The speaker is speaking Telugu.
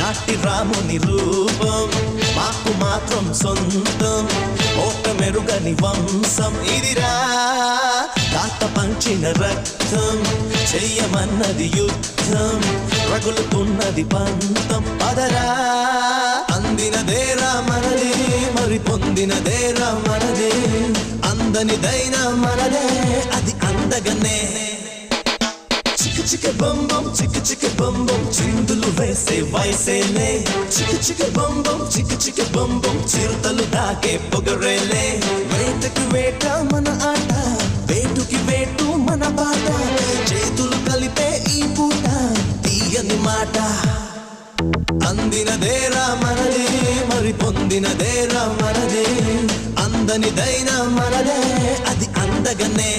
నాటి రాముని రూపం మాకు మాత్రం సొంతం ఓట మెరుగని వంశం ఇదిరా తాత పంచిన రక్తం చెయ్యమన్నది యుద్ధం రగులుతున్నది పంతం పదరా అందినదేరా మనదే మరి పొందినదేరా మనదే అందనిదైనా మనదే అది అందగనే చిక బొంబం చిక బొంబం చిందులు వేసే వయసేలే చిక బొంబం చిక బొంబం చిరుతలు దాకే పొగరేలే వేటకి వేట మన ఆట వేటుకి వేటు మన బాట చేతులు కలిపే ఈ పూట తీయని మాట అందినదేరా మనదే మరి పొందినదేరా మనదే అందనిదైనా మనదే అది అందగనే